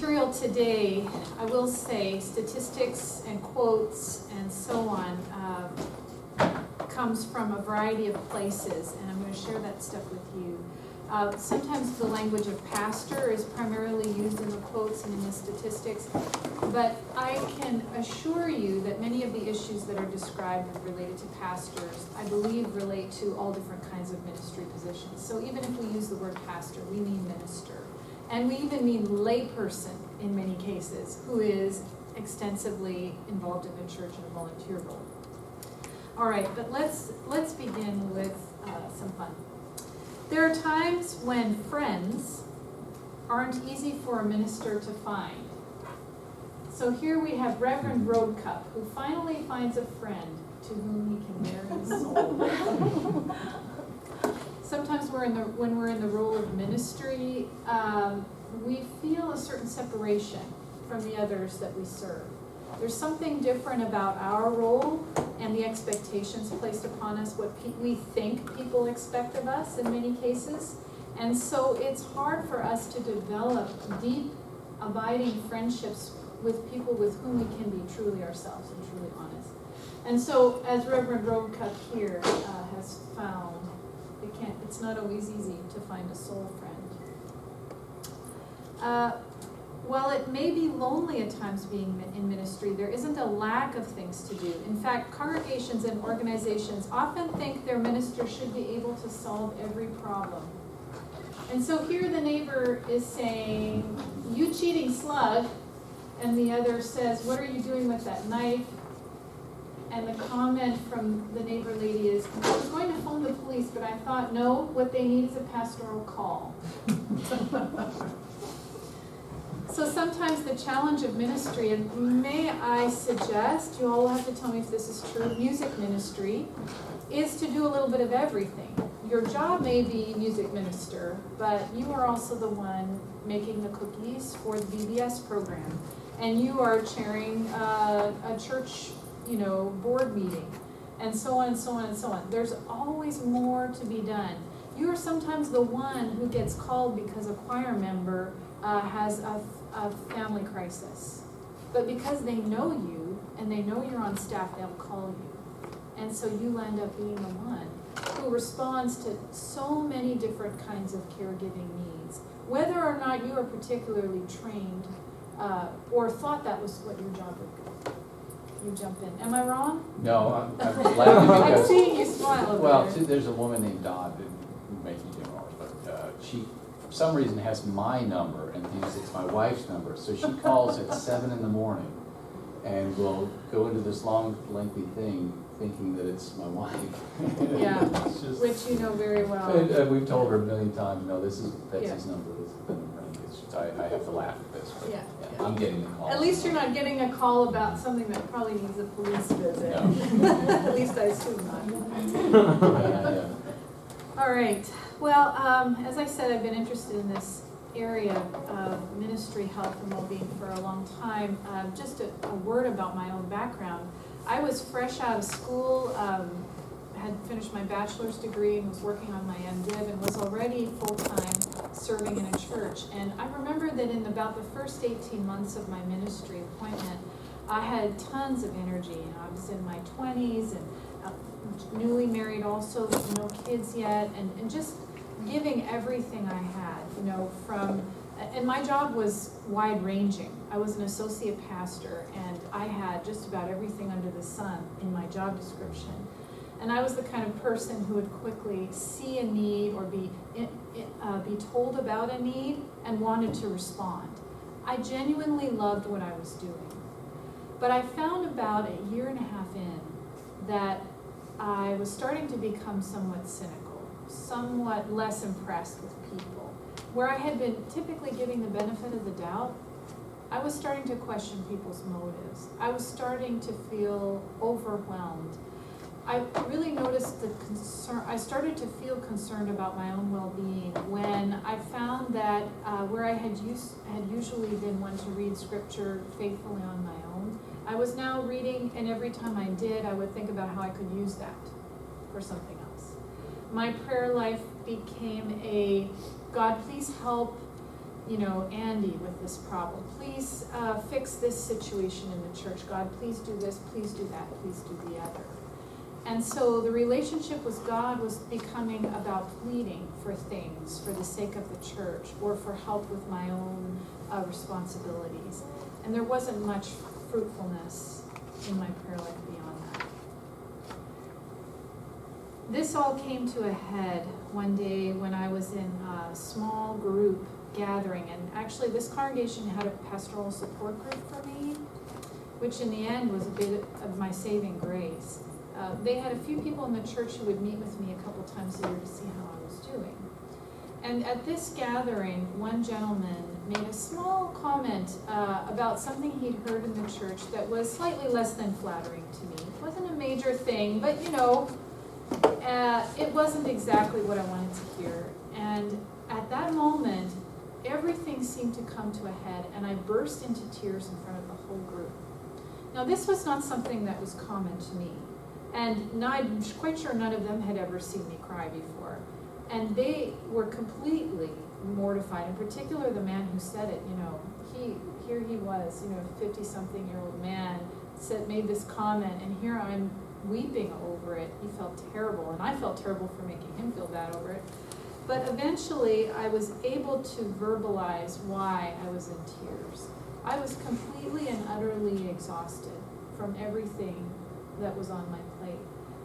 Material today, I will say, statistics and quotes and so on, comes from a variety of places, and I'm going to share that stuff with you. Sometimes the language of pastor is primarily used in the quotes and in the statistics, but I can assure you that many of the issues that are described and related to pastors, I believe, relate to all different kinds of ministry positions. So even if we use the word pastor, we mean minister. And we even mean layperson in many cases, who is extensively involved in the church in a volunteer role. All right, but let's begin with some fun. There are times when friends aren't easy for a minister to find. So here we have Reverend Roadcup, who finally finds a friend to whom he can bare his soul. Sometimes when we're in the role of ministry, we feel a certain separation from the others that we serve. There's something different about our role and the expectations placed upon us, what we think people expect of us in many cases. And so it's hard for us to develop deep, abiding friendships with people with whom we can be truly ourselves and truly honest. And so, as Reverend Roadcup here has found, it's not always easy to find a soul friend. While it may be lonely at times being in ministry, there isn't a lack of things to do. In fact, congregations and organizations often think their minister should be able to solve every problem. And so here the neighbor is saying, "You cheating slug," and the other says, "What are you doing with that knife?" And the comment from the neighbor lady is, "I was going to phone the police, but I thought, no, what they need is a pastoral call." So sometimes the challenge of ministry, and may I suggest, you all have to tell me if this is true, music ministry, is to do a little bit of everything. Your job may be music minister, but you are also the one making the cookies for the VBS program. And you are chairing a church board meeting, and so on and so on and so on. There's always more to be done. You are sometimes the one who gets called because a choir member has a family crisis. But because they know you, and they know you're on staff, they'll call you. And so you end up being the one who responds to so many different kinds of caregiving needs. Whether or not you are particularly trained or thought that was what your job would be. You jump in. Am I wrong? No, I'm laughing because... I'm seeing you smile over well, there. there's a woman named Dawn, who may be doing ours, but she, for some reason, has my number and thinks it's my wife's number. So she calls at 7 in the morning and will go into this long, lengthy thing thinking that it's my wife. Yeah, which you know very well. And we've told her a million times, no, this is Betsy's Yeah. number. This is the number. I have to laugh at this. But Yeah. I'm getting the call. At least you're not getting a call about something that probably needs a police visit. No. At least I assume not. Yeah. All right. Well, as I said, I've been interested in this area of ministry, health, and well-being for a long time. Just a word about my own background. I was fresh out of school, had finished my bachelor's degree and was working on my MDiv and was already full-time serving in a church. And I remember that in about the first 18 months of my ministry appointment, I had tons of energy. I was in my 20s and newly married also, no kids yet, and just giving everything I had, and my job was wide-ranging. I was an associate pastor, and I had just about everything under the sun in my job description. And I was the kind of person who would quickly see a need or be told about a need and wanted to respond. I genuinely loved what I was doing. But I found about a year and a half in that I was starting to become somewhat cynical, somewhat less impressed with people. Where I had been typically giving the benefit of the doubt, I was starting to question people's motives. I was starting to feel overwhelmed. I really noticed the concern. I started to feel concerned about my own well-being when I found that where I had usually been one to read scripture faithfully on my own, I was now reading, and every time I did, I would think about how I could use that for something else. My prayer life became a, God, please help, Andy with this problem. Please fix this situation in the church. God, please do this, please do that, please do the other. And so the relationship with God was becoming about pleading for things for the sake of the church or for help with my own responsibilities. And there wasn't much fruitfulness in my prayer life beyond that. This all came to a head one day when I was in a small group gathering, and actually this congregation had a pastoral support group for me, which in the end was a bit of my saving grace. They had a few people in the church who would meet with me a couple times a year to see how I was doing. And at this gathering, one gentleman made a small comment about something he'd heard in the church that was slightly less than flattering to me. It wasn't a major thing, but it wasn't exactly what I wanted to hear. And at that moment, everything seemed to come to a head, and I burst into tears in front of the whole group. Now, this was not something that was common to me. And I'm quite sure none of them had ever seen me cry before. And they were completely mortified, in particular the man who said it. Here he was, 50-something-year-old man, made this comment, and here I'm weeping over it. He felt terrible, and I felt terrible for making him feel bad over it. But eventually I was able to verbalize why I was in tears. I was completely and utterly exhausted from everything that was on my plate,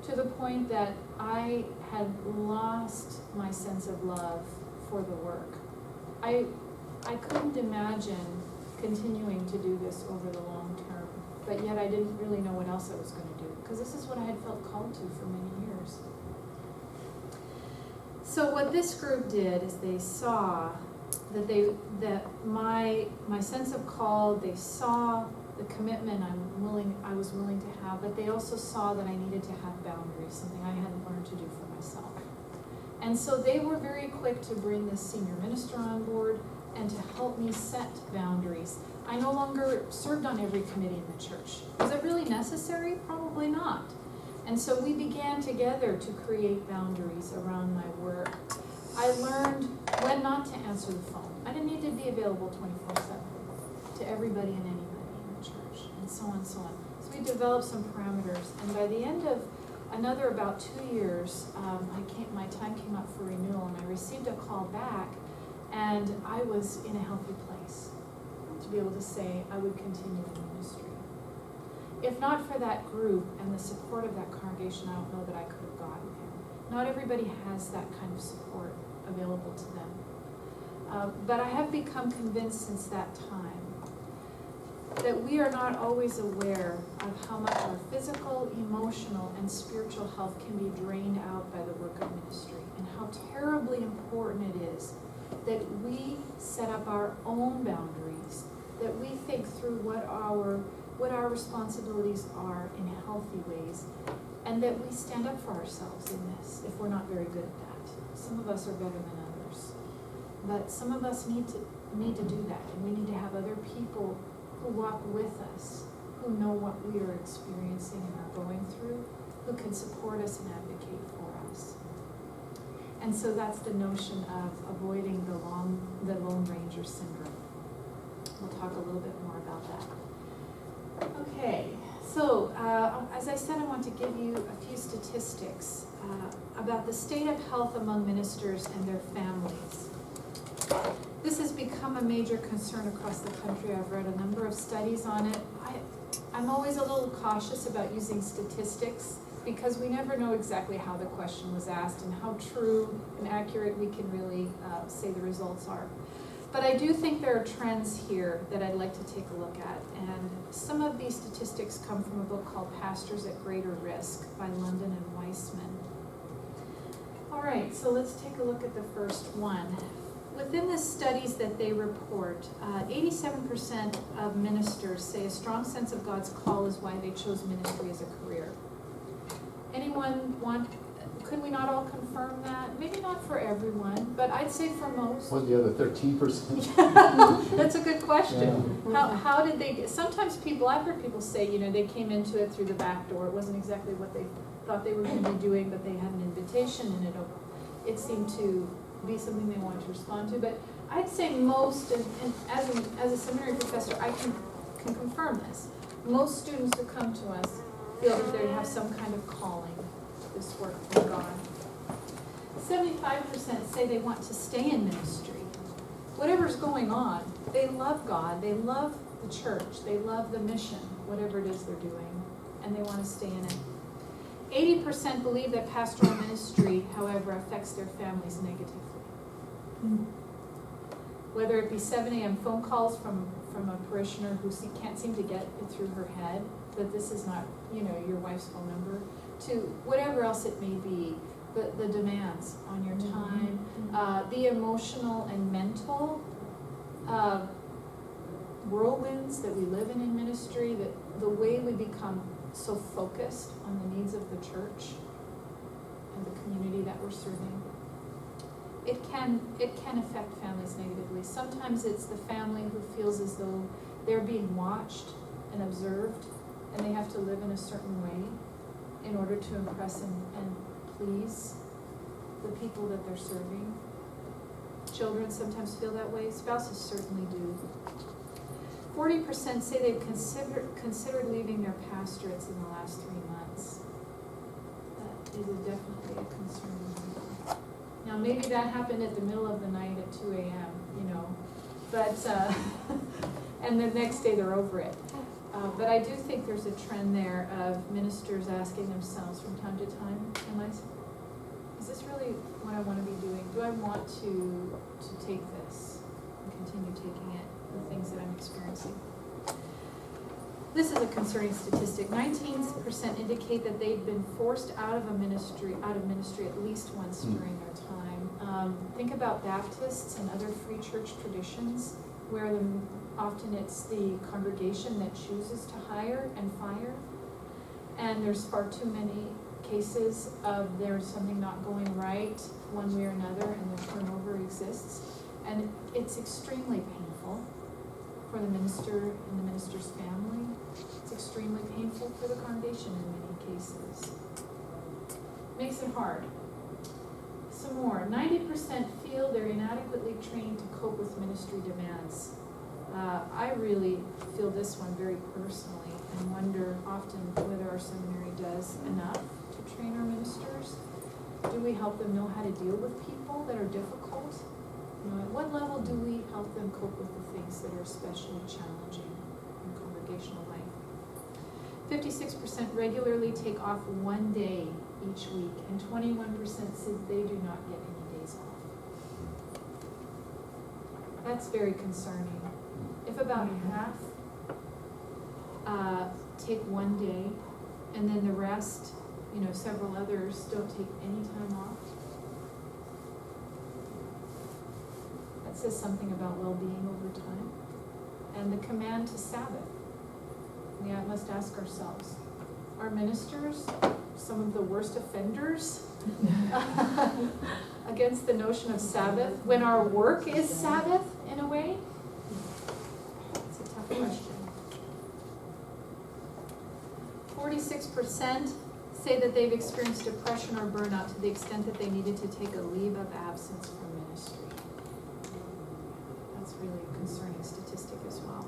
to the point that I had lost my sense of love for the work. I couldn't imagine continuing to do this over the long term, but yet I didn't really know what else I was going to do, because this is what I had felt called to for many years. So what this group did is they saw that my sense of call, they saw the commitment I was willing to have, but they also saw that I needed to have boundaries, something I hadn't learned to do for myself. And so they were very quick to bring this senior minister on board and to help me set boundaries. I no longer served on every committee in the church. Was it really necessary? Probably not. And so we began together to create boundaries around my work. I learned when not to answer the phone. I didn't need to be available 24/7 to everybody and anybody in the church, and so on and so on. So we developed some parameters, and by the end of another about 2 years, my time came up for renewal, and I received a call back, and I was in a healthy place to be able to say I would continue in ministry. If not for that group and the support of that congregation, I don't know that I could have gotten there. Not everybody has that kind of support available to them. But I have become convinced since that time that we are not always aware of how much our physical, emotional, and spiritual health can be drained out by the work of ministry, and how terribly important it is that we set up our own boundaries, that we think through what our responsibilities are in healthy ways, and that we stand up for ourselves in this if we're not very good at that. Some of us are better than others, but some of us need to do that, and we need to have other people who walk with us, who know what we are experiencing and are going through, who can support us and advocate for us. And so that's the notion of avoiding the Lone Ranger syndrome. We'll talk a little bit more about that. Okay, so as I said, I want to give you a few statistics about the state of health among ministers and their families. This has become a major concern across the country. I've read a number of studies on it. I'm always a little cautious about using statistics because we never know exactly how the question was asked and how true and accurate we can really say the results are. But I do think there are trends here that I'd like to take a look at. And some of these statistics come from a book called Pastors at Greater Risk by London and Weissman. All right, so let's take a look at the first one. Within the studies that they report, 87% of ministers say a strong sense of God's call is why they chose ministry as a career. Could we not all confirm that? Maybe not for everyone, but I'd say for most. What, the other 13%? That's a good question. How did they get, sometimes I've heard people say, they came into it through the back door. It wasn't exactly what they thought they were going to be doing, but they had an invitation and it seemed to be something they wanted to respond to. But I'd say most, and as a seminary professor, I can confirm this. Most students who come to us feel that they have some kind of calling, this work from God. 75% say they want to stay in ministry. Whatever's going on, they love God, they love the church, they love the mission, whatever it is they're doing, and they want to stay in it. 80% believe that pastoral ministry, however, affects their families negatively. Whether it be 7 a.m. phone calls from a parishioner who can't seem to get it through her head, that this is not, your wife's phone number, to whatever else it may be, the demands on your time, the emotional and mental whirlwinds that we live in ministry, that the way we become so focused on the needs of the church and the community that we're serving. It can affect families negatively. Sometimes it's the family who feels as though they're being watched and observed, and they have to live in a certain way in order to impress and please the people that they're serving. Children sometimes feel that way. Spouses certainly do. 40% say they've considered leaving their pastorates in the last 3 months. That is definitely a concern. Now, maybe that happened at the middle of the night at 2 a.m., but, and the next day they're over it. But I do think there's a trend there of ministers asking themselves from time to time, is this really what I want to be doing? Do I want to take this and continue taking it, the things that I'm experiencing? This is a concerning statistic. 19% indicate that they've been forced out of ministry at least once during their time. Think about Baptists and other free church traditions, where often it's the congregation that chooses to hire and fire, and there's far too many cases of there's something not going right one way or another, and the turnover exists, and it's extremely painful for the minister and the minister's family. It's extremely painful for the congregation in many cases. Makes it hard. Some more. 90% feel they're inadequately trained to cope with ministry demands. I really feel this one very personally and wonder often whether our seminary does enough to train our ministers. Do we help them know how to deal with people that are difficult? At what level do we help them cope with the things that are especially challenging in congregational life? 56% regularly take off 1 day each week, and 21% said they do not get any days off. That's very concerning. If about half take 1 day, and then the rest, several others don't take any time off, that says something about well-being over time. And the command to Sabbath. We must ask ourselves, are ministers some of the worst offenders against the notion of Sabbath when our work is Sabbath in a way? It's a tough question. 46% say that they've experienced depression or burnout to the extent that they needed to take a leave of absence from ministry. That's really a concerning statistic as well.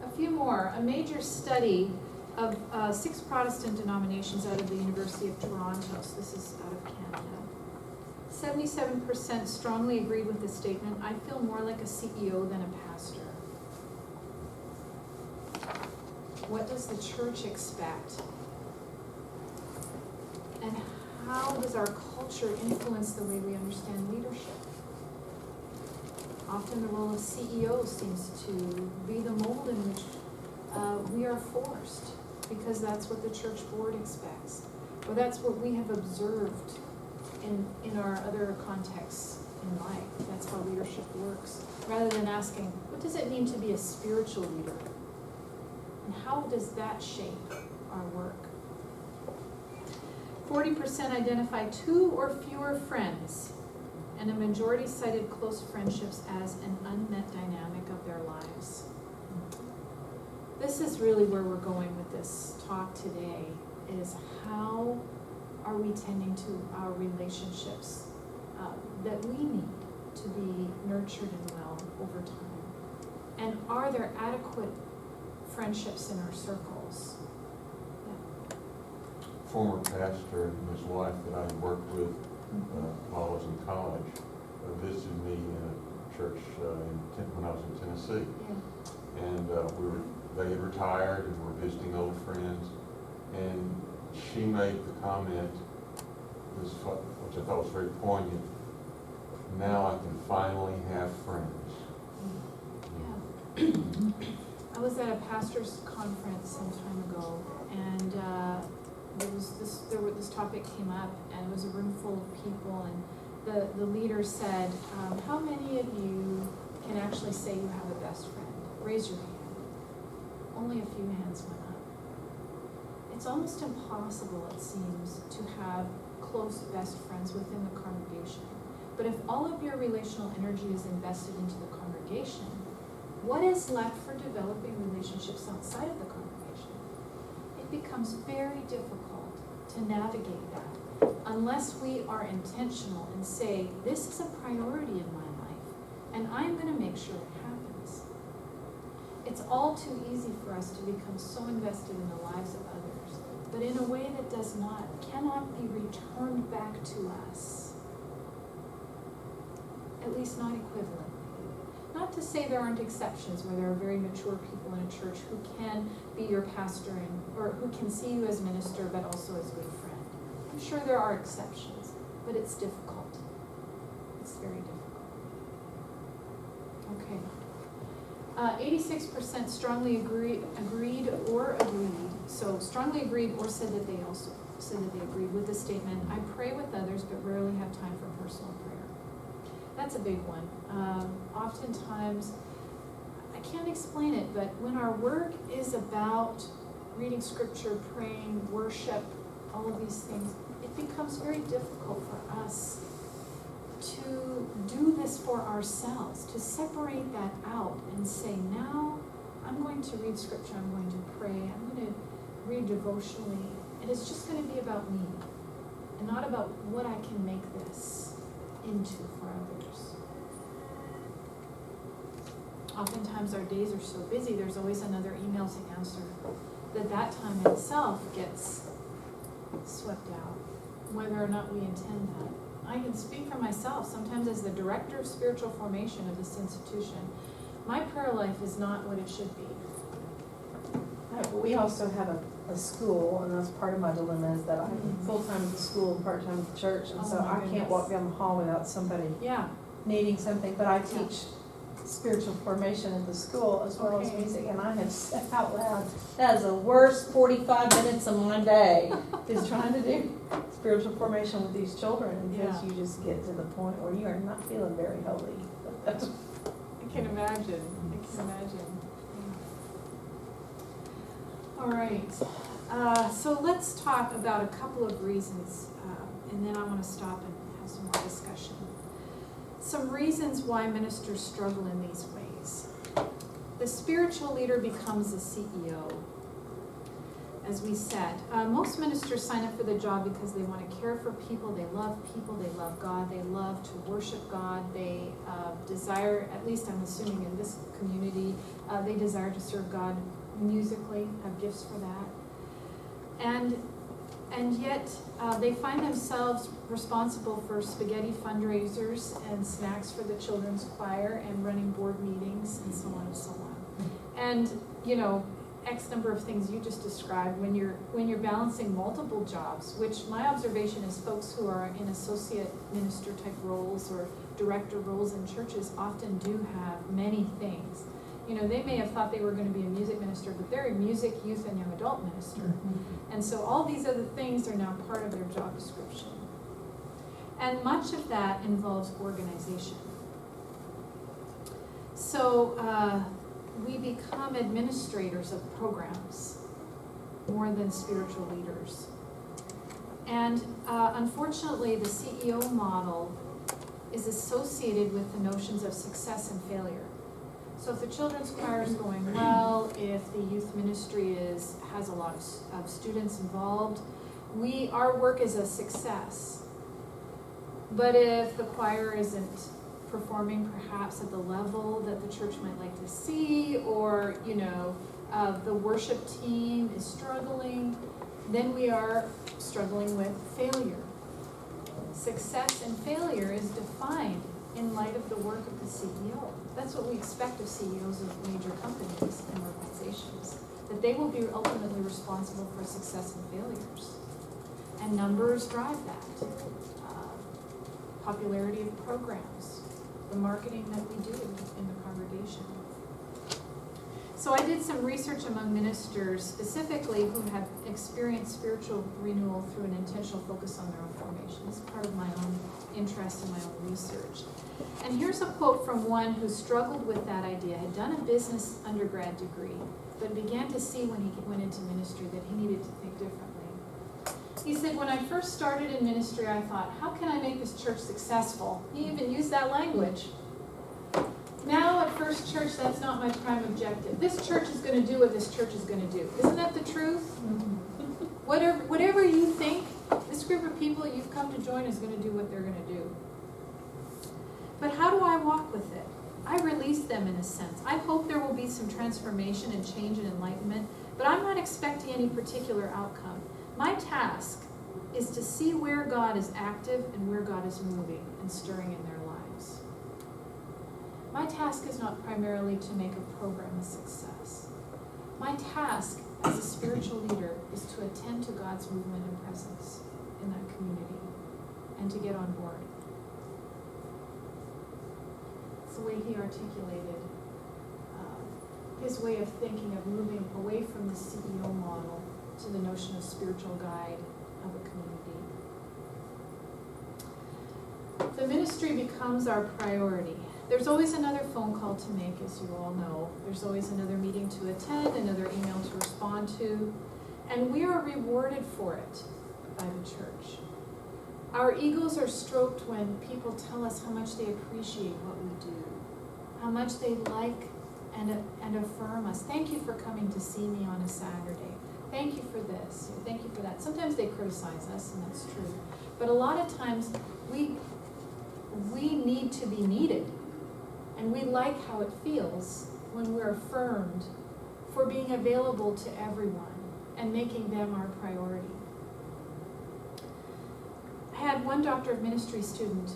A few more. A major study of 6 Protestant denominations out of the University of Toronto, so this is out of Canada. 77% strongly agreed with the statement, I feel more like a CEO than a pastor. What does the church expect? And how does our culture influence the way we understand leadership? Often the role of CEO seems to be the mold in which we are forced, because that's what the church board expects, or that's what we have observed in our other contexts in life. That's how leadership works. Rather than asking, what does it mean to be a spiritual leader? And how does that shape our work? 40% identify 2 or fewer friends, and a majority cited close friendships as an unmet dynamic of their lives. This is really where we're going with this talk today, is how are we tending to our relationships that we need to be nurtured and well over time? And are there adequate friendships in our circles? Former pastor and his wife that I worked with while I was in college visited me in a church when I was in Tennessee. Yeah. And they had retired and were visiting old friends. And she made the comment, which I thought was very poignant, now I can finally have friends. Yeah. I was at a pastor's conference some time ago, and this topic came up, and it was a room full of people, and the leader said, how many of you can actually say you have a best friend? Raise your hand. Only a few hands went up. It's almost impossible, it seems, to have close best friends within the congregation. But if all of your relational energy is invested into the congregation, what is left for developing relationships outside of the congregation? It becomes very difficult to navigate that unless we are intentional and say, this is a priority in my life, and I'm going to make sure it happens. It's all too easy for us to become so invested in the lives of others, but in a way that cannot be returned back to us. At least not equivalently. Not to say there aren't exceptions where there are very mature people in a church who can be your pastor or who can see you as minister but also as good friend. I'm sure there are exceptions, but it's difficult. It's very difficult. Okay. 86% strongly agreed or agreed. So strongly agreed or said that they also said that they agreed with the statement, I pray with others but rarely have time for personal prayer. That's a big one. Oftentimes, I can't explain it, but when our work is about reading scripture, praying, worship, all of these things, it becomes very difficult for us to do this for ourselves, to separate that out and say, now I'm going to read scripture, I'm going to pray, I'm going to read devotionally, and it's just going to be about me and not about what I can make this into for others. Oftentimes our days are so busy, there's always another email to answer, that time itself gets swept out, whether or not we intend that. I can speak for myself. Sometimes as the director of spiritual formation of this institution, my prayer life is not what it should be. We also have a school, and that's part of my dilemma, is that I'm full-time at the school and part-time at the church, and Oh so my I can't goodness. walk down the hall without somebody needing something, but I teach spiritual formation at the school as well as music, and I have said out loud, that is the worst 45 minutes of my day, is trying to do spiritual formation with these children, because you just get to the point where you are not feeling very holy. I can imagine. All right, so let's talk about a couple of reasons, and then I want to stop and have some more discussion. Some reasons why ministers struggle in these ways. The spiritual leader becomes the CEO. As we said, most ministers sign up for the job because they want to care for people, they love God, they love to worship God, they desire, at least I'm assuming in this community, they desire to serve God musically, have gifts for that. And yet they find themselves responsible for spaghetti fundraisers and snacks for the children's choir and running board meetings and so on and so on. And, you know, X number of things you just described when you're balancing multiple jobs, which my observation is folks who are in associate minister type roles or director roles in churches often do have many things. You know, they may have thought they were going to be a music minister, but they're a music, youth, and young adult minister. And so all these other things are now part of their job description. And much of that involves organization. So we become administrators of programs more than spiritual leaders. And unfortunately, the CEO model is associated with the notions of success and failure. So if the children's choir is going well, if the youth ministry has a lot of students involved, our work is a success. But if the choir isn't performing perhaps at the level that the church might like to see, or the worship team is struggling, then we are struggling with failure. Success and failure is defined in light of the work of the CEO. That's what we expect of CEOs of major companies and organizations, that they will be ultimately responsible for success and failures. And numbers drive that. Popularity of programs, the marketing that we do in the congregation. So I did some research among ministers, specifically who have experienced spiritual renewal through an intentional focus on their own formation. It's part of my own interest and my own research. And here's a quote from one who struggled with that idea, had done a business undergrad degree, but began to see when he went into ministry that he needed to think differently. He said, when I first started in ministry, I thought, how can I make this church successful? He even used that language. Now at First Church, that's not my prime objective. This church is going to do what this church is going to do. Isn't that the truth? Whatever you think, this group of people you've come to join is going to do what they're going to do. But how do I walk with it? I release them in a sense. I hope there will be some transformation and change and enlightenment, but I'm not expecting any particular outcome. My task is to see where God is active and where God is moving and stirring in their lives. My task is not primarily to make a program a success. My task as a spiritual leader is to attend to God's movement and presence in that community and to get on board. It's the way he articulated his way of thinking of moving away from the CEO model to the notion of spiritual guide of a community. The ministry becomes our priority. There's always another phone call to make, as you all know. There's always another meeting to attend, another email to respond to, and we are rewarded for it by the church. Our egos are stroked when people tell us how much they appreciate what we do, how much they like and affirm us. Thank you for coming to see me on a Saturday. Thank you for this, or thank you for that. Sometimes they criticize us, and that's true. But a lot of times, we need to be needed. And we like how it feels when we're affirmed for being available to everyone and making them our priority. I had one doctor of ministry student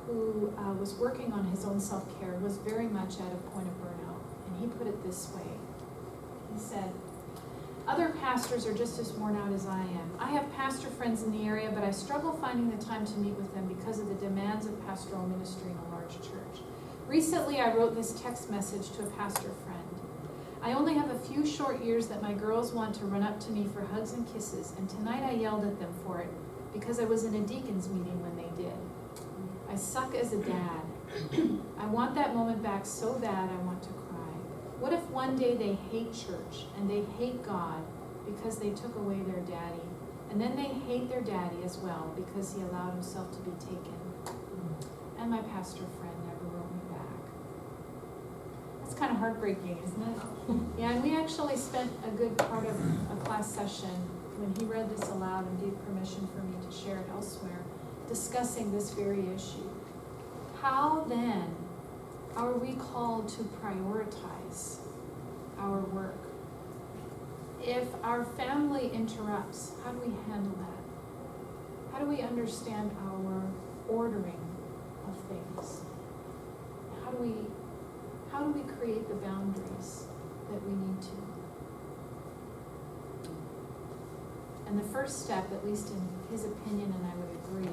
who was working on his own self-care, was very much at a point of burnout. And he put it this way. He said, other pastors are just as worn out as I am. I have pastor friends in the area, but I struggle finding the time to meet with them because of the demands of pastoral ministry in a large church. Recently, I wrote this text message to a pastor friend. I only have a few short years that my girls want to run up to me for hugs and kisses, and tonight I yelled at them for it because I was in a deacon's meeting when they did. I suck as a dad. I want that moment back so bad I want to cry. What if one day they hate church and they hate God because they took away their daddy, and then they hate their daddy as well because he allowed himself to be taken? And my pastor friend never wrote me back. That's kind of heartbreaking, isn't it? Yeah, and we actually spent a good part of a class session when he read this aloud and gave permission for me to share it elsewhere, discussing this very issue. How then are we called to prioritize our work? If our family interrupts, how do we handle that? How do we understand our ordering of things? How do we create the boundaries that we need to? And the first step, at least in his opinion, and I would agree,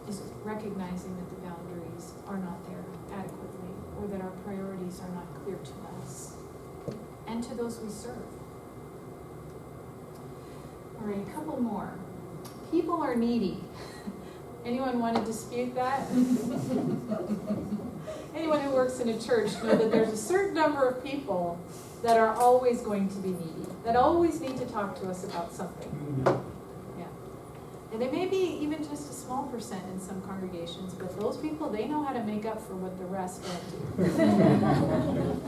is recognizing that the boundaries are not there adequately, or that our priorities are not clear to us and to those we serve. All right, a couple more. People are needy. Anyone want to dispute that? Anyone who works in a church know that there's a certain number of people that are always going to be needy, that always need to talk to us about something. Yeah. And it may be even just a small percent in some congregations, but those people, they know how to make up for what the rest don't do.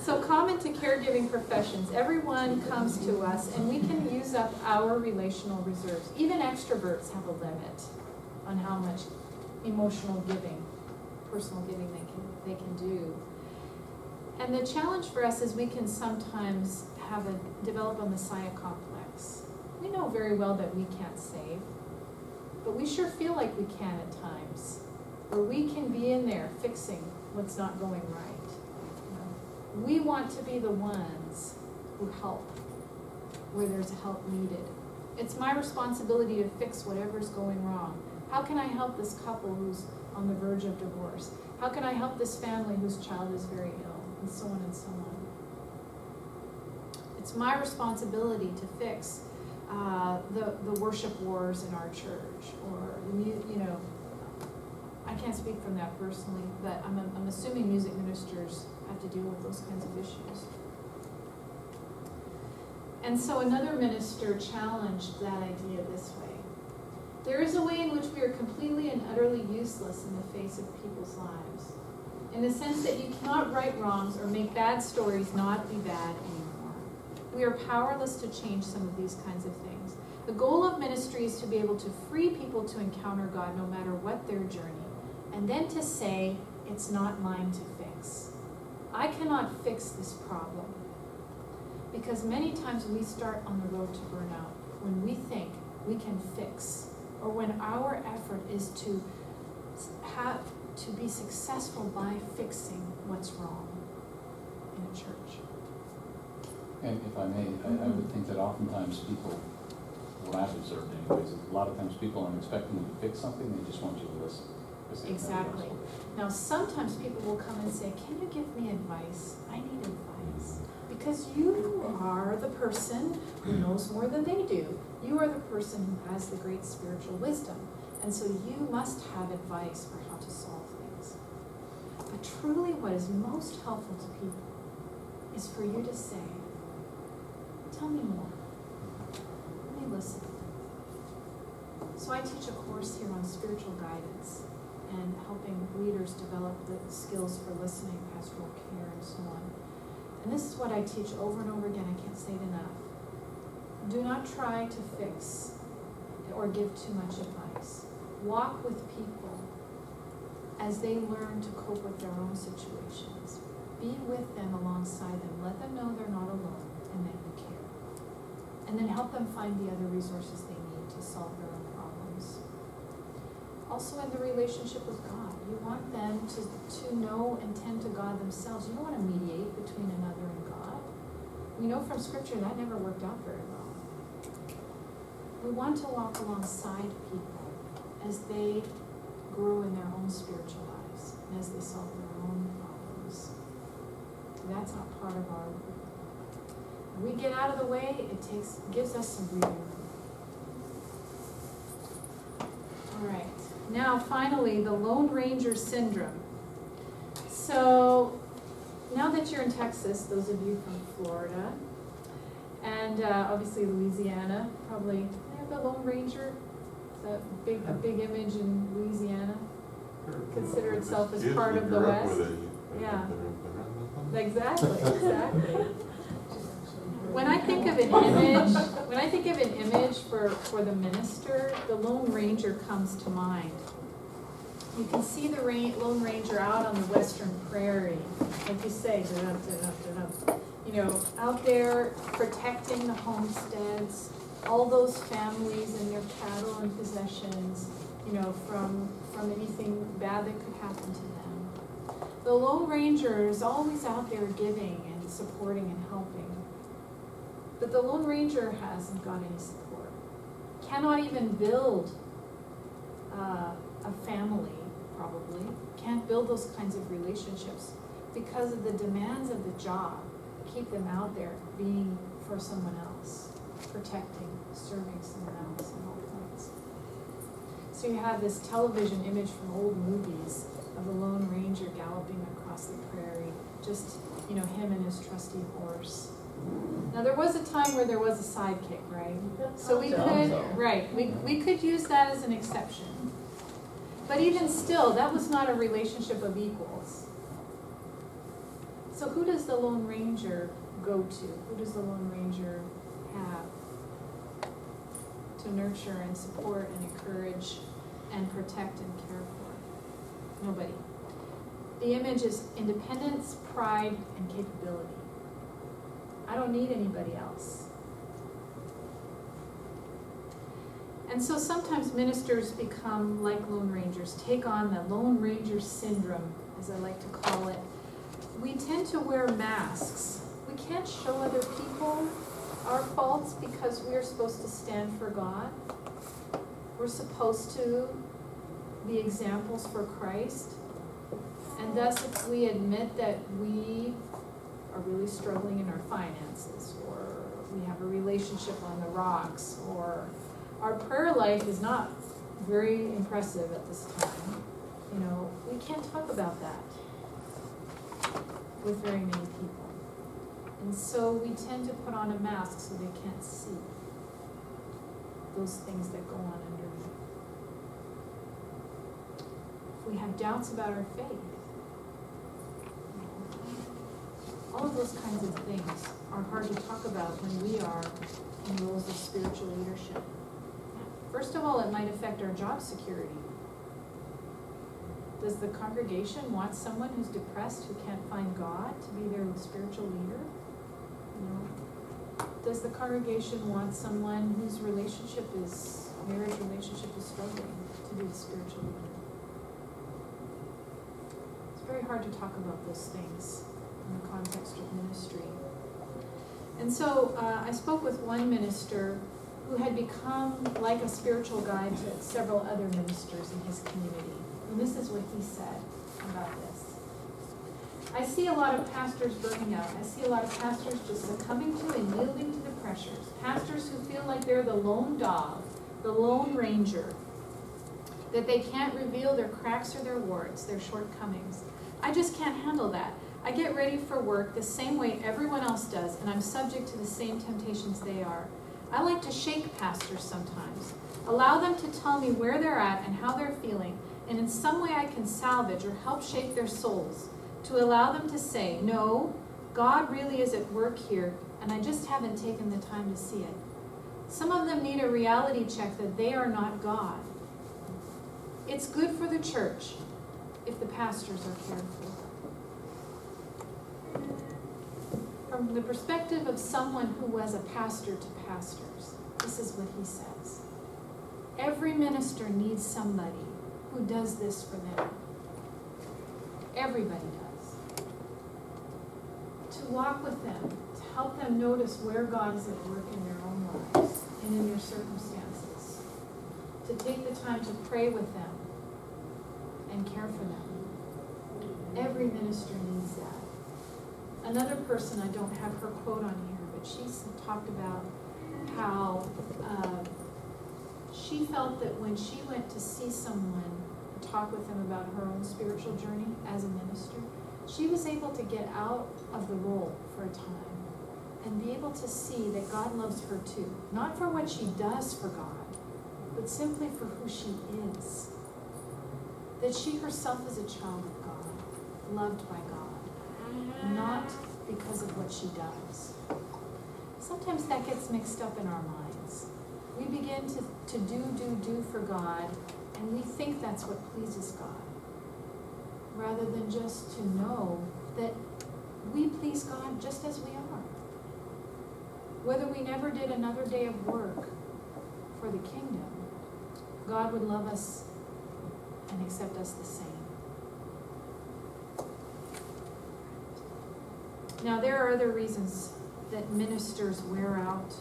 So common to caregiving professions, everyone comes to us and we can use up our relational reserves. Even extroverts have a limit on how much emotional giving, personal giving they can do. And the challenge for us is we can sometimes develop a Messiah complex. We know very well that we can't save, but we sure feel like we can at times, or we can be in there fixing what's not going right. We want to be the ones who help where there's help needed. It's my responsibility to fix whatever's going wrong. How can I help this couple who's on the verge of divorce? How can I help this family whose child is very ill? And so on and so on. It's my responsibility to fix the worship wars in our church, or I can't speak from that personally, but I'm assuming music ministers have to deal with those kinds of issues. And so another minister challenged that idea this way. There is a way in which we are completely and utterly useless in the face of people's lives, in the sense that you cannot right wrongs or make bad stories not be bad anymore. We are powerless to change some of these kinds of things. The goal of ministry is to be able to free people to encounter God no matter what their journey, and then to say, it's not mine to fix. I cannot fix this problem. Because many times we start on the road to burnout when we think we can fix, or when our effort is to be successful by fixing what's wrong in a church. And if I may, I would think that oftentimes people, what I've observed anyways, a lot of times people aren't expecting you to fix something, they just want you to listen. Exactly. Now sometimes people will come and say, can you give me advice? I need advice. Because you are the person who knows more than they do. You are the person who has the great spiritual wisdom. And so you must have advice for how to solve things. But truly what is most helpful to people is for you to say, tell me more. Let me listen. So I teach a course here on spiritual guidance and helping leaders develop the skills for listening, pastoral care, and so on. And this is what I teach over and over again. I can't say it enough. Do not try to fix or give too much advice. Walk with people as they learn to cope with their own situations. Be with them alongside them. Let them know they're not alone and that you care. And then help them find the other resources they need to solve their own problems. Also in the relationship with God, you want them to know and tend to God themselves. You don't want to mediate between another and God. We know from Scripture that never worked out very well. We want to walk alongside people as they grow in their own spiritual lives and as they solve their own problems. That's not part of our work. When we get out of the way, gives us some breathing room. All right. Now, finally, the Lone Ranger syndrome. So, now that you're in Texas, those of you from Florida, and obviously Louisiana, probably, they have the Lone Ranger, a big image in Louisiana. Consider itself as part of the West. Yeah. Exactly. When I think of an image for the minister, the Lone Ranger comes to mind. You can see the Lone Ranger out on the western prairie, like you say, out there protecting the homesteads, all those families and their cattle and possessions, from anything bad that could happen to them. The Lone Ranger is always out there giving and supporting and helping. But the Lone Ranger hasn't got any support. Cannot even build a family, probably. Can't build those kinds of relationships because of the demands of the job. Keep them out there being for someone else, protecting, serving someone else at all points. So you have this television image from old movies of the Lone Ranger galloping across the prairie, just, him and his trusty horse. Now, there was a time where there was a sidekick, right? So we could, right, we could use that as an exception. But even still, that was not a relationship of equals. So who does the Lone Ranger go to? Who does the Lone Ranger have to nurture and support and encourage and protect and care for? Nobody. The image is independence, pride, and capability. I don't need anybody else. And so sometimes ministers become like Lone Rangers, take on the Lone Ranger syndrome, as I like to call it. We tend to wear masks. We can't show other people our faults because we are supposed to stand for God. We're supposed to be examples for Christ. And thus, if we admit that we are really struggling in our finances, or we have a relationship on the rocks, or our prayer life is not very impressive at this time, we can't talk about that with very many people. And so we tend to put on a mask so they can't see those things that go on underneath. If we have doubts about our faith, all of those kinds of things are hard to talk about when we are in roles of spiritual leadership. First of all, it might affect our job security. Does the congregation want someone who's depressed, who can't find God, to be their spiritual leader? Does the congregation want someone whose marriage relationship is struggling, to be the spiritual leader? It's very hard to talk about those things in the context of ministry. And so I spoke with one minister who had become like a spiritual guide to several other ministers in his community. And this is what he said about this. I see a lot of pastors burning out. I see a lot of pastors just succumbing to and yielding to the pressures. Pastors who feel like they're the lone dog, the lone ranger, that they can't reveal their cracks or their warts, their shortcomings. I just can't handle that. I get ready for work the same way everyone else does, and I'm subject to the same temptations they are. I like to shake pastors sometimes, allow them to tell me where they're at and how they're feeling, and in some way I can salvage or help shake their souls, to allow them to say, no, God really is at work here, and I just haven't taken the time to see it. Some of them need a reality check that they are not God. It's good for the church if the pastors are cared for. From the perspective of someone who was a pastor to pastors, this is what he says. Every minister needs somebody who does this for them. Everybody does. To walk with them, to help them notice where God is at work in their own lives and in their circumstances. To take the time to pray with them and care for them. Every minister needs that. Another person, I don't have her quote on here, but she talked about how she felt that when she went to see someone and talk with them about her own spiritual journey as a minister, she was able to get out of the role for a time and be able to see that God loves her too. Not for what she does for God, but simply for who she is. That she herself is a child of God, loved by God, not because of what she does. Sometimes that gets mixed up in our minds. We begin to do for God, and we think that's what pleases God, rather than just to know that we please God just as we are. Whether we never did another day of work for the kingdom, God would love us and accept us the same. Now, there are other reasons that ministers wear out,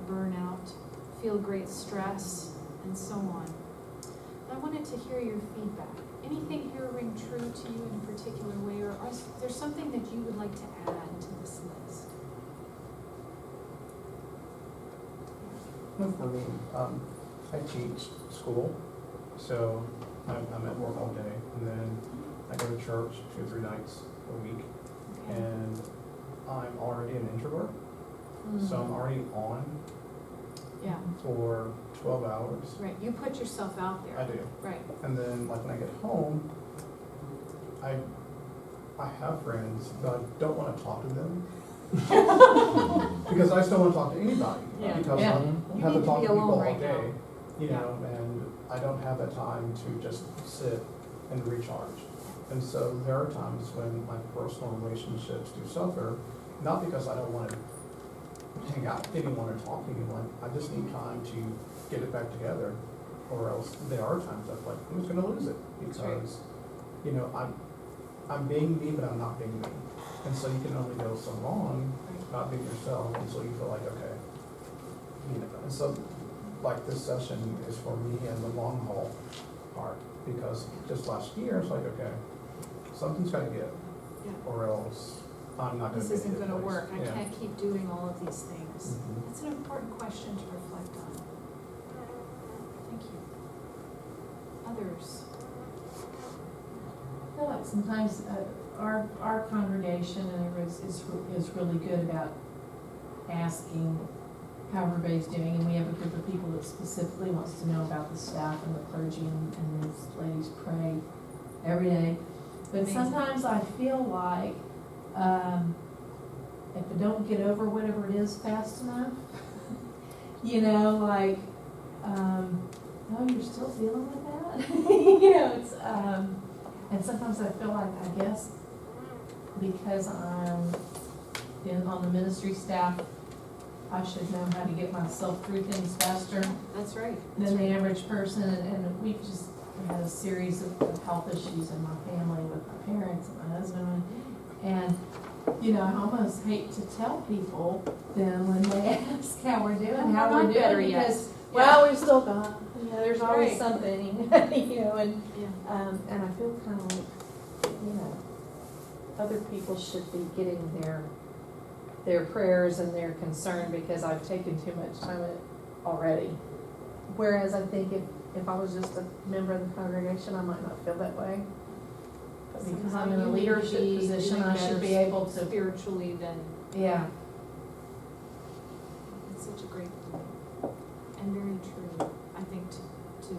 burn out, feel great stress, and so on. I wanted to hear your feedback. Anything here ring true to you in a particular way, or is there something that you would like to add to this list? No, for me, I teach school, So I'm at work all day, and then I go to church 2 or 3 nights a week, Okay. and I'm already an introvert, so I'm already on Yeah, for 12 hours. right, you put yourself out there. I do. Right, And then, like, when I get home, I have friends, but I don't want to talk to them. Because I still want to talk to anybody. Yeah. Because Yeah. I You have need to to talk be to people alone all right day, now. you know, and I don't have that time to just sit and recharge. And so there are times when my personal relationships do suffer, not because I don't want to hang out with anyone or talk to anyone, I just need time to get it back together, or else there are times I'm like, I'm just gonna lose it, That's right. because, you know, I'm being me, but I'm not being me. And so you can only go so long right. not being yourself until you feel like, okay, you know, and so, like, this session is for me and the long haul part, because just last year, it's like, okay, something's gotta give, Yeah. or else I'm not gonna This be isn't in a gonna place. work, I Yeah. can't keep doing all of these things. Mhm. It's an important question to reflect on. Thank you. Others? I feel like sometimes our congregation and everybody's is really good about asking how everybody's doing, and we have a group of people that specifically wants to know about the staff and the clergy, and these ladies pray every day. But Amazing. sometimes I feel like if I don't get over whatever it is fast enough, you know, like, no, you're still dealing with that. You know, it's and sometimes I feel like, I guess, because I'm on the ministry staff, I should know how to get myself through things faster That's right. than the average person, and we've just had a series of health issues in my family with my parents and my husband, and, you know, I almost hate to tell people then when they ask how we're doing, Well, how we're we're not better doing, yet. because, well, we've still got, you know, there's always Right. something, you know, and, Yeah. and I feel kind of like, you know, other people should be getting their prayers and their concern, because I've taken too much time in it already. Whereas I think if I was just a member of the congregation, I might not feel that way. But because Somehow I'm in a you need to leadership be position, doing I should better be able to, Spiritually than, yeah. it's such a great point. And very true, I think, to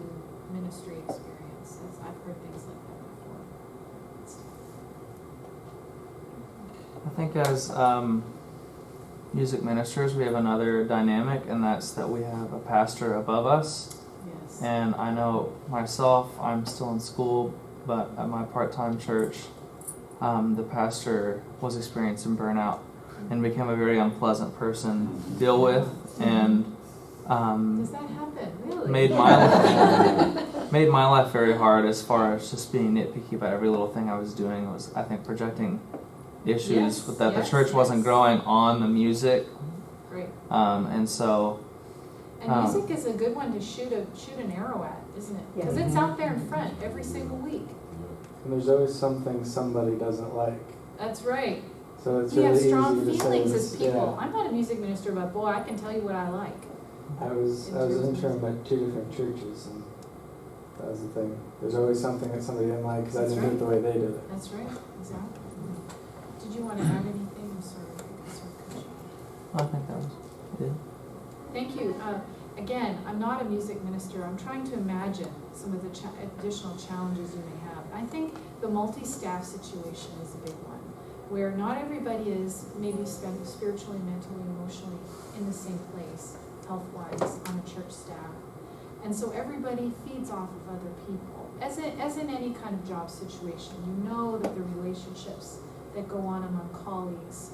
ministry experience. I've heard things like that before. I think as music ministers, we have another dynamic, and that's that we have a pastor above us. Yes. And I know myself, I'm still in school, but at my part-time church, the pastor was experiencing burnout and became a very unpleasant person to deal with, and Does that happen, really? made my life very hard as far as just being nitpicky about every little thing I was doing. It was, I think, projecting issues Yes, with that yes, the church wasn't yes. growing on the music, Great. and so And music is a good one to shoot an arrow at, isn't it? Because Yeah. it's out there in front every single week. And there's always something somebody doesn't like. That's right. So it's We really have strong easy to say feelings this, as people. yeah. I'm not a music minister, but boy, I can tell you what I like. I was an intern at 2 different churches, and that was the thing. There's always something that somebody didn't like because I That's didn't do it the way they did it. That's right, exactly. Did you want to add anything? I'm sorry. I think that was it. Thank you. Again, I'm not a music minister. I'm trying to imagine some of the additional challenges you may have. I think the multi-staff situation is a big one, where not everybody is maybe spent spiritually, mentally, emotionally in the same place, health-wise, on a church staff. And so everybody feeds off of other people. As in any kind of job situation, you know that the relationships that go on among colleagues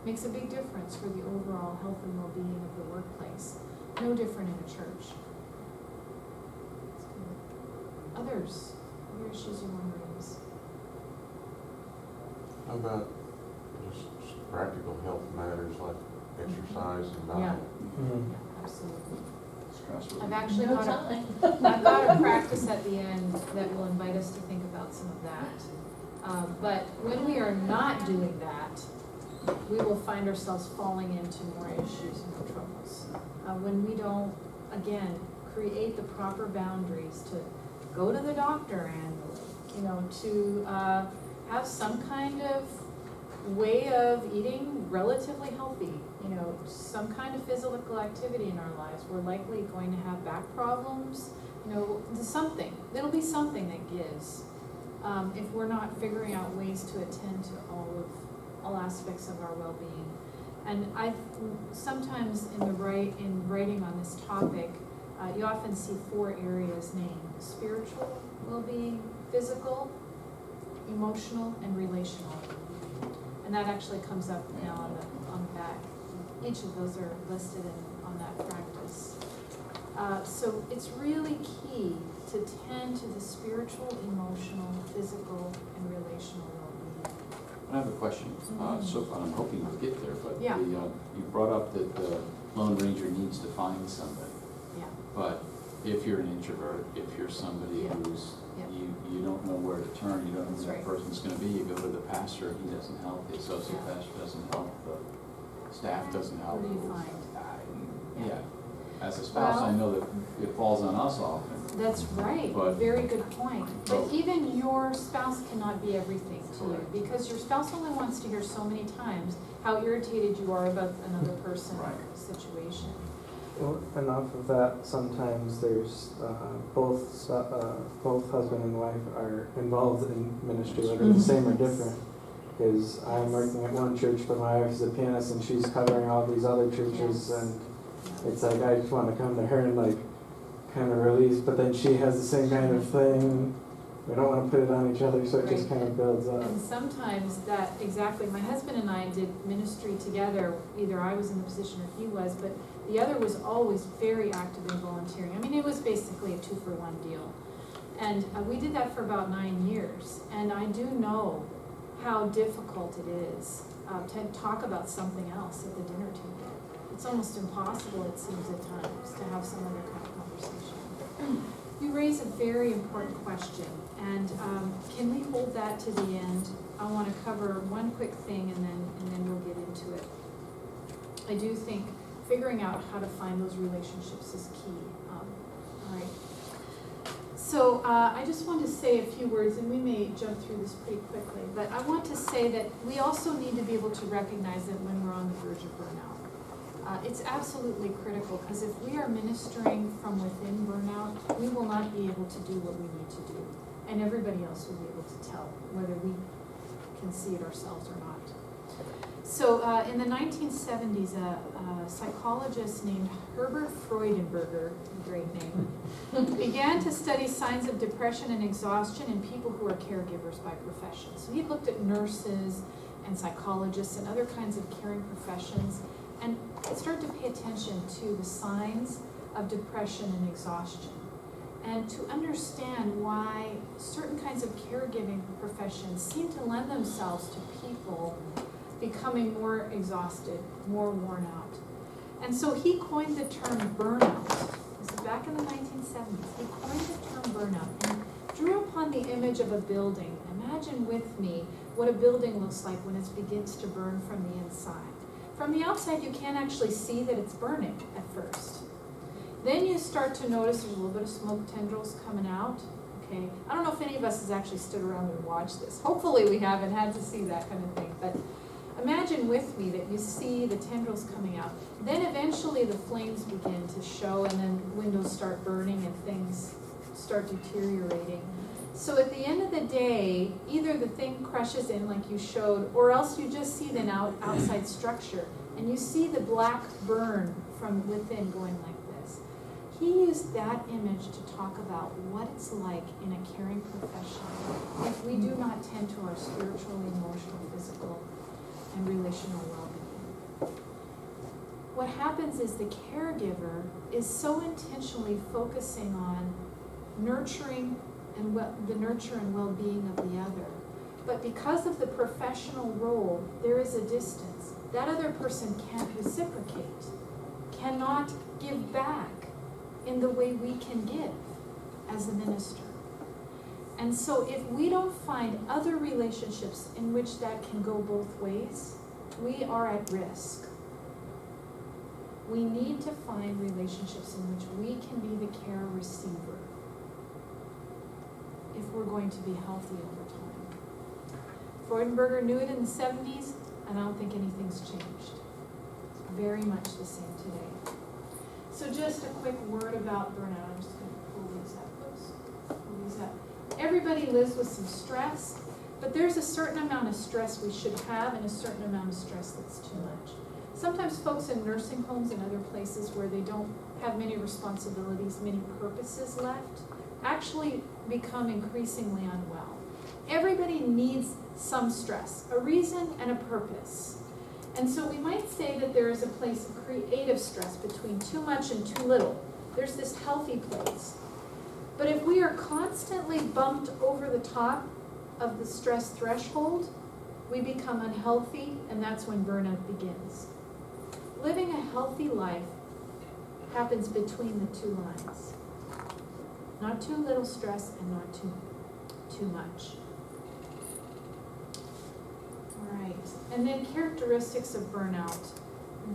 makes a big difference for the overall health and well-being of the workplace. No different in a church. Others, other issues you want to raise? How about just practical health matters like exercise and Yeah. diet? Mhm. Absolutely. Stressful. I've actually No got time. I've got a practice at the end that will invite us to think about some of that. But when we are not doing that, we will find ourselves falling into more issues and more troubles. When we don't, again, create the proper boundaries to go to the doctor annually, to have some kind of way of eating relatively healthy, some kind of physical activity in our lives. We're likely going to have back problems, something. It'll be something that gives. If we're not figuring out ways to attend to all aspects of our well-being. And sometimes in writing on this topic, you often see 4 areas named: spiritual well-being, physical, emotional, and relational. And that actually comes up now on the back. Each of those are listed on that practice. So it's really key to tend to the spiritual, emotional, physical, and relational well-being. I have a question. So I'm hoping we'll get there, but Yeah. you brought up that the Lone Ranger needs to find somebody. Yeah. But if you're an introvert, if you're somebody Yeah. who's, Yeah. you don't know where to turn, you don't know That's who that right. person's gonna be, you go to the pastor, he doesn't help, the associate Yeah. pastor doesn't help, the staff doesn't help. Who do you find? Yeah. As a spouse, I Well- know that it falls on us often. That's right, But- very good point. But But- even your spouse cannot be everything to you, Correct. because your spouse only wants to hear so many times how irritated you are about another person or Right. situation. Well, and off of that, sometimes there's both husband and wife are involved in ministry, whether the same or different. Because I'm working at one church, but my wife is a pianist and she's covering all these other churches, Yes. and it's like I just want to come to her and like kind of release, but then she has the same kind of thing. We don't want to put it on each other, so it just Right. kind of builds up. And sometimes that, exactly, my husband and I did ministry together, either I was in the position or he was, but the other was always very active in volunteering. I mean, it was basically a 2-for-1 deal. And we did that for about 9 years, and I do know how difficult it is to talk about something else at the dinner table. It's almost impossible, it seems at times, to have some other kind of conversation. You raise a very important question, and can we hold that to the end? I want to cover one quick thing, and then we'll get into it. I do think figuring out how to find those relationships is key. All right. So I just want to say a few words, and we may jump through this pretty quickly, but I want to say that we also need to be able to recognize that when we're on the verge of burnout. It's absolutely critical, because if we are ministering from within burnout, we will not be able to do what we need to do. And everybody else will be able to tell whether we can see it ourselves or not. So in the 1970s, a psychologist named Herbert Freudenberger, great name, began to study signs of depression and exhaustion in people who are caregivers by profession. So he looked at nurses and psychologists and other kinds of caring professions, and started to pay attention to the signs of depression and exhaustion, and to understand why certain kinds of caregiving professions seem to lend themselves to people becoming more exhausted, more worn out. And so he coined the term burnout. This is back in the 1970s. He coined the term burnout and drew upon the image of a building. Imagine with me what a building looks like when it begins to burn from the inside. From the outside, you can't actually see that it's burning at first. Then you start to notice there's a little bit of smoke tendrils coming out. Okay, I don't know if any of us has actually stood around and watched this. Hopefully we haven't had to see that kind of thing, but imagine with me that you see the tendrils coming out. Then eventually the flames begin to show, and then windows start burning and things start deteriorating. So at the end of the day, either the thing crushes in like you showed, or else you just see the outside structure, and you see the black burn from within going like this. He used that image to talk about what it's like in a caring profession if we do not tend to our spiritual, emotional, physical, and relational well-being. What happens is the caregiver is so intentionally focusing on nurturing and the nurture and well-being of the other. But because of the professional role, there is a distance. That other person can't reciprocate, cannot give back in the way we can give as a minister. And so if we don't find other relationships in which that can go both ways, we are at risk. We need to find relationships in which we can be the care receiver. to be healthy over time. Freudenberger knew it in the 70s, and I don't think anything's changed. It's very much the same today. So just a quick word about burnout. I'm just going to pull these up. Pull these up. Everybody lives with some stress, but there's a certain amount of stress we should have and a certain amount of stress that's too much. Sometimes folks in nursing homes and other places where they don't have many responsibilities, many purposes left, actually become increasingly unwell. Everybody needs some stress, a reason and a purpose. And so we might say that there is a place of creative stress between too much and too little. There's this healthy place. But if we are constantly bumped over the top of the stress threshold, we become unhealthy, and that's when burnout begins. Living a healthy life happens between the two lines. Not too little stress and not too much. All right, and then characteristics of burnout.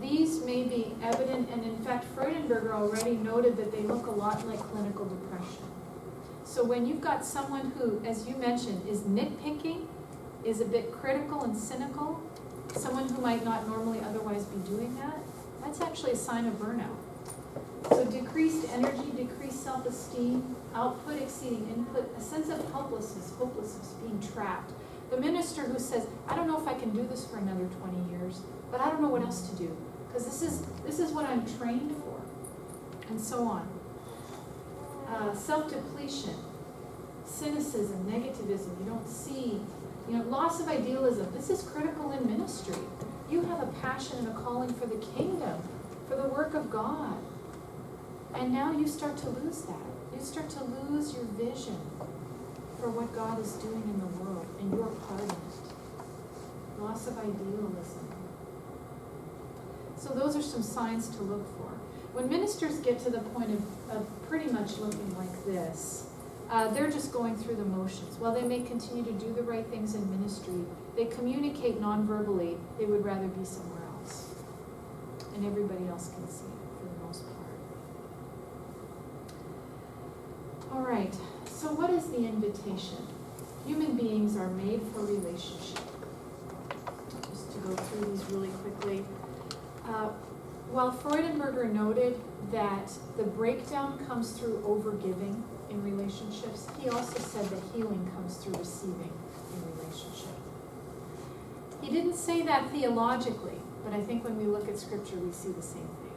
These may be evident, and in fact, Freudenberger already noted that they look a lot like clinical depression. So when you've got someone who, as you mentioned, is nitpicking, is a bit critical and cynical, someone who might not normally otherwise be doing that, that's actually a sign of burnout. So decreased energy, decreased self-esteem, output exceeding input, a sense of helplessness, hopelessness, being trapped. The minister who says, I don't know if I can do this for another 20 years, but I don't know what else to do, because this is what I'm trained for, and so on. Self-depletion, cynicism, negativism, you don't see, loss of idealism. This is critical in ministry. You have a passion and a calling for the kingdom, for the work of God. And now you start to lose that. You start to lose your vision for what God is doing in the world, and your part in it. Loss of idealism. So those are some signs to look for. When ministers get to the point of pretty much looking like this, they're just going through the motions. While they may continue to do the right things in ministry, they communicate non-verbally, they would rather be somewhere else. And everybody else can see it for the most part. All right, so what is the invitation? Human beings are made for relationship. Just to go through these really quickly. While Freudenberger noted that the breakdown comes through overgiving in relationships, he also said that healing comes through receiving in relationship. He didn't say that theologically, but I think when we look at Scripture, we see the same thing.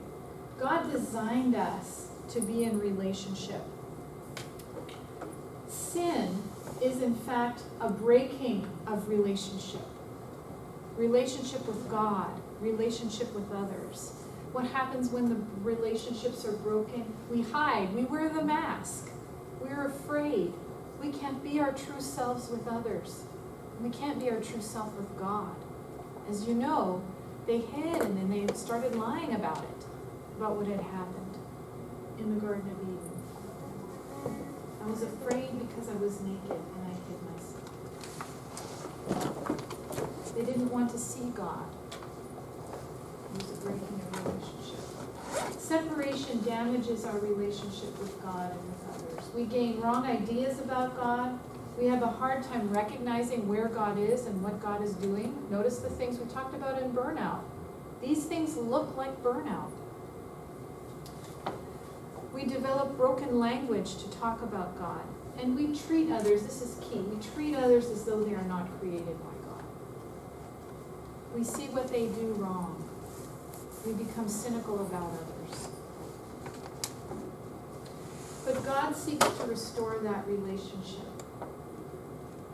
God designed us to be in relationship. Sin is in fact a breaking of relationship. Relationship with God, relationship with others. What happens when the relationships are broken? We hide, we wear the mask. We're afraid. We can't be our true selves with others. We can't be our true self with God. As you know, they hid and then they started lying about it, about what had happened in the Garden of Eden. I was afraid because I was naked and I hid myself. They didn't want to see God. It was a breaking of relationship. Separation damages our relationship with God and with others. We gain wrong ideas about God. We have a hard time recognizing where God is and what God is doing. Notice the things we talked about in burnout. These things look like burnout. We develop broken language to talk about God. And we treat others, this is key, we treat others as though they are not created by God. We see what they do wrong. We become cynical about others. But God seeks to restore that relationship.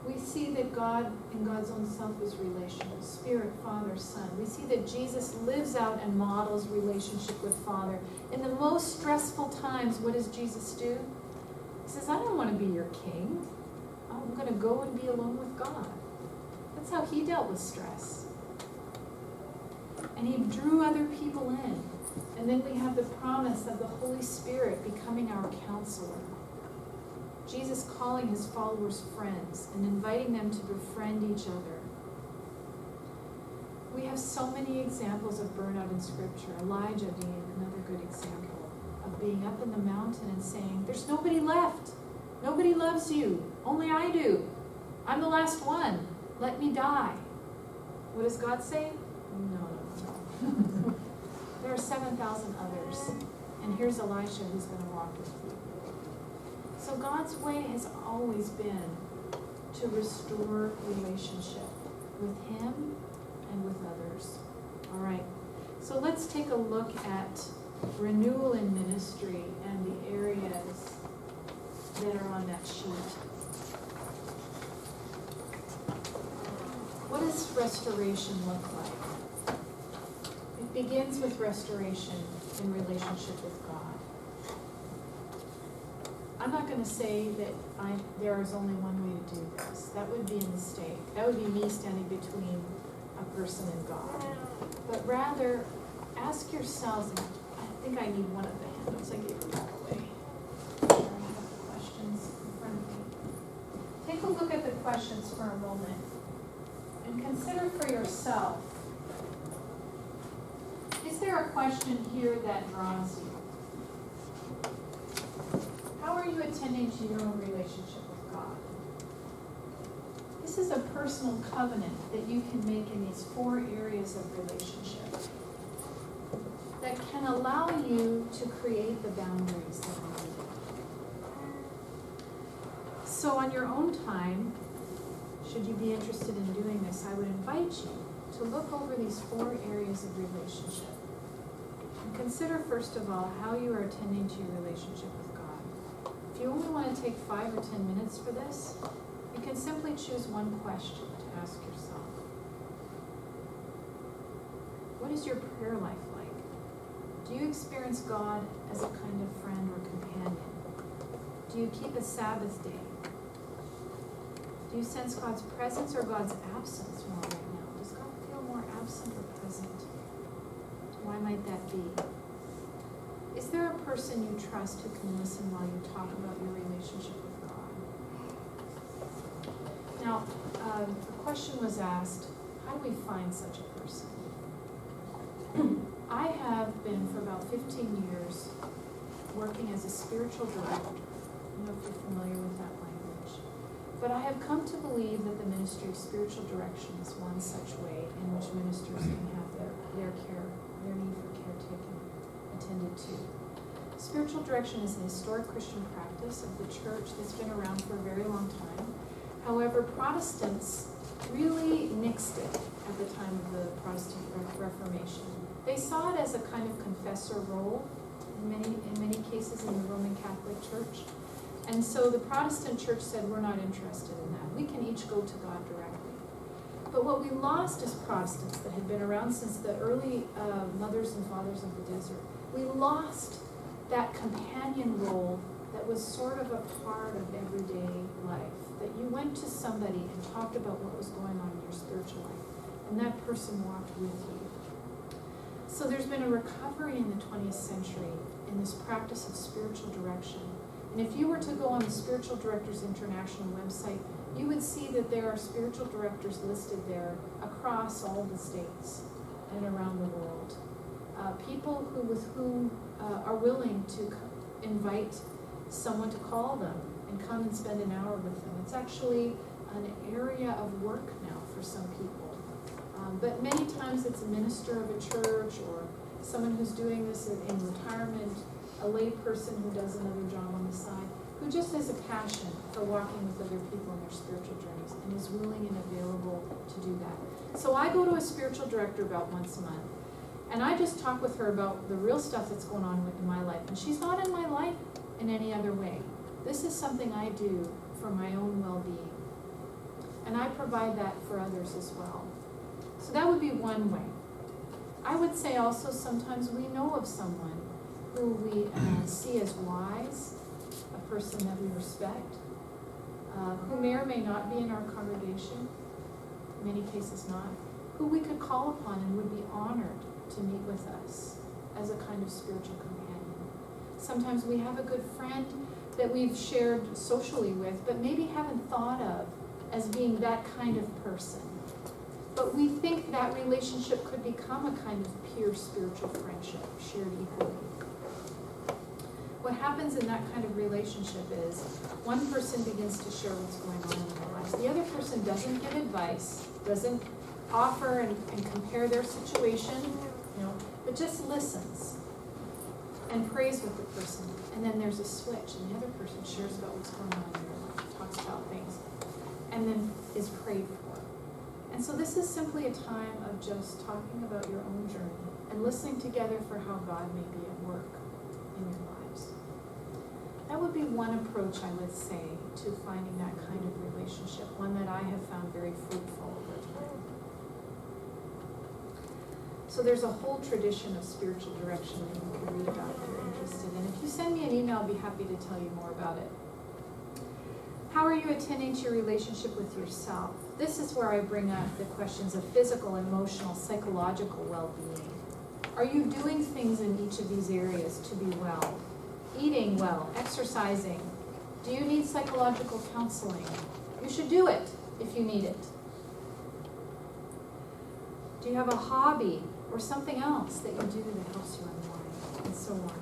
We see that God in God's own self is relational. Spirit, Father, Son. We see that Jesus lives out and models relationship with Father. In the most stressful times, what does Jesus do? He says, I don't want to be your king. I'm going to go and be alone with God. That's how he dealt with stress. And he drew other people in. And then we have the promise of the Holy Spirit becoming our counselor. Jesus calling his followers friends and inviting them to befriend each other. We have so many examples of burnout in Scripture. Elijah being another good example of being up in the mountain and saying, there's nobody left. Nobody loves you, only I do. I'm the last one, let me die. What does God say? No. There are 7,000 others, and here's Elisha who's going to walk with you. So God's way has always been to restore relationship with Him and with others. All right, so let's take a look at renewal in ministry and the areas that are on that sheet. What does restoration look like? It begins with restoration in relationship with God. I'm not going to say that there is only one way to do this. That would be a mistake. That would be me standing between a person and God. But rather, ask yourselves, and I think I need one of the handouts. I gave them all away. I have the questions in front of me. Take a look at the questions for a moment and consider for yourself, is there a question here that draws you? How are you attending to your own relationship with God? This is a personal covenant that you can make in these 4 areas of relationship that can allow you to create the boundaries that are needed. So on your own time, should you be interested in doing this, I would invite you to look over these 4 areas of relationship and consider first of all how you are attending to your relationship with God. If you only want to take 5 or 10 minutes for this, you can simply choose one question to ask yourself. What is your prayer life like? Do you experience God as a kind of friend or companion? Do you keep a Sabbath day? Do you sense God's presence or God's absence more right now? Does God feel more absent or present? Why might that be? Is there a person you trust who can listen while you talk about your relationship with God? Now, the question was asked, how do we find such a person? I have been for about 15 years working as a spiritual director. I don't know if you're familiar with that language. But I have come to believe that the ministry of spiritual direction is one such way in which ministers can have their need for care taken, attended to. Spiritual direction is an historic Christian practice of the church that's been around for a very long time. However, Protestants really nixed it at the time of the Protestant Reformation. They saw it as a kind of confessor role in many cases in the Roman Catholic Church. And so the Protestant church said, we're not interested in that. We can each go to God directly. But what we lost as Protestants that had been around since the early mothers and fathers of the desert, we lost that companion role that was sort of a part of everyday life. That you went to somebody and talked about what was going on in your spiritual life, and that person walked with you. So there's been a recovery in the 20th century in this practice of spiritual direction. And if you were to go on the Spiritual Directors International website, you would see that there are spiritual directors listed there across all the states and around the world. People with whom are willing to invite someone to call them and come and spend an hour with them. It's actually an area of work now for some people. But many times it's a minister of a church or someone who's doing this in retirement, a lay person who does another job on the side, who just has a passion for walking with other people in their spiritual journeys and is willing and available to do that. So I go to a spiritual director about once a month, and I just talk with her about the real stuff that's going on in my life. And she's not in my life in any other way. This is something I do for my own well-being. And I provide that for others as well. So that would be one way. I would say also sometimes we know of someone who we see as wise, a person that we respect, who may or may not be in our congregation, in many cases not, who we could call upon and would be honored to meet with us as a kind of spiritual companion. Sometimes we have a good friend that we've shared socially with, but maybe haven't thought of as being that kind of person. But we think that relationship could become a kind of pure spiritual friendship, shared equally. what happens in that kind of relationship is one person begins to share what's going on in their lives. The other person doesn't give advice, doesn't offer and compare their situation, but just listens and prays with the person. And then there's a switch, and the other person shares about what's going on in their life, talks about things, and then is prayed for. And so this is simply a time of just talking about your own journey and listening together for how God may be at work in your lives. That would be one approach, I would say, to finding that kind of relationship, one that I have found very fruitful over time. So there's a whole tradition of spiritual direction that you can read about if you're interested. And if you send me an email, I'll be happy to tell you more about it. How are you attending to your relationship with yourself? This is where I bring up the questions of physical, emotional, psychological well-being. Are you doing things in each of these areas to be well? Eating well, exercising. Do you need psychological counseling? You should do it if you need it. Do you have a hobby or something else that you do that helps you unwind, and so on?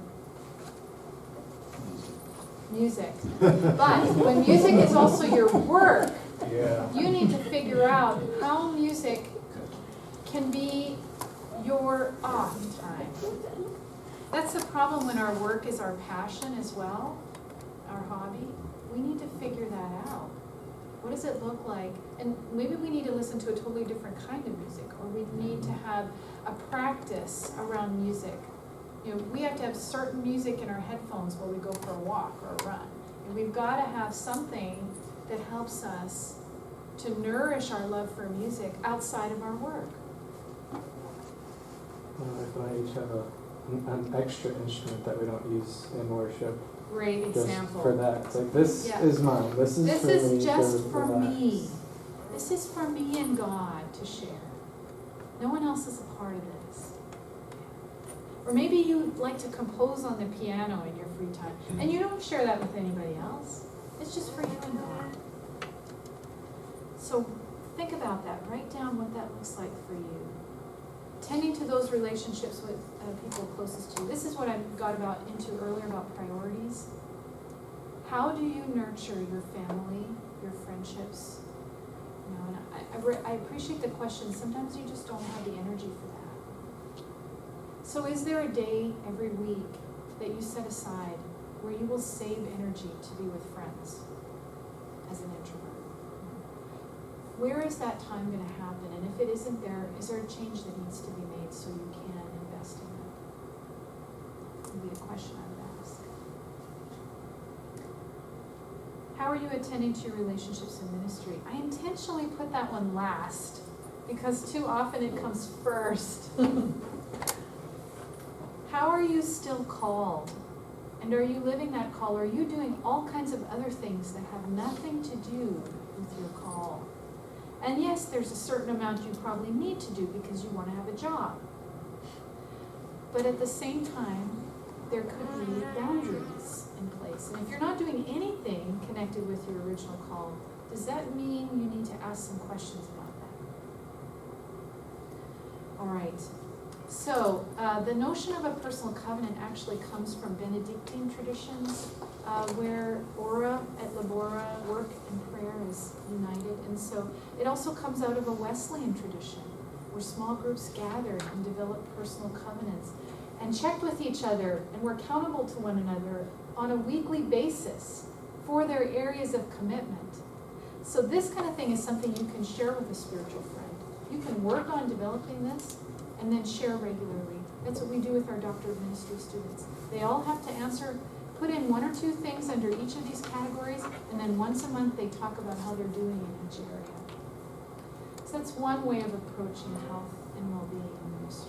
Music. But when music is also your work, you need to figure out how music can be your off time. That's the problem when our work is our passion as well, our hobby. We need to figure that out. What does it look like? And maybe we need to listen to a totally different kind of music, or we need to have a practice around music. We have to have certain music in our headphones while we go for a walk or a run. And we've got to have something that helps us to nourish our love for music outside of our work. If I each have an extra instrument that we don't use in worship. Great Just example. for that. It's like, this is mine. This is for me. Just for relax. me. This is for me and God to share. No one else is a part of this. Or maybe you like to compose on the piano in your free time, and you don't share that with anybody else. It's just for you and God. So think about that. Write down what that looks like for you. Tending to those relationships with people closest to you. This is what I got into earlier about priorities. How do you nurture your family, your friendships? And I appreciate the question. Sometimes you just don't have the energy for that. So is there a day every week that you set aside where you will save energy to be with friends as an introvert? Where is that time going to happen? And if it isn't there, is there a change that needs to be made so you can invest in it? That would be a question I would ask. How are you attending to your relationships in ministry? I intentionally put that one last because too often it comes first. How are you still called? And are you living that call? Are you doing all kinds of other things that have nothing to do with your call? And yes, there's a certain amount you probably need to do because you want to have a job. But at the same time, there could be boundaries in place. And if you're not doing anything connected with your original call, does that mean you need to ask some questions about that? All right. So the notion of a personal covenant actually comes from Benedictine traditions, where ora et labora, work and prayer, is united. And so it also comes out of a Wesleyan tradition, where small groups gathered and developed personal covenants and checked with each other and were accountable to one another on a weekly basis for their areas of commitment. So this kind of thing is something you can share with a spiritual friend. You can work on developing this and then share regularly. That's what we do with our Doctor of Ministry students. They all have to put in one or two things under each of these categories, and then once a month they talk about how they're doing in each area. So that's one way of approaching health and well-being in ministry.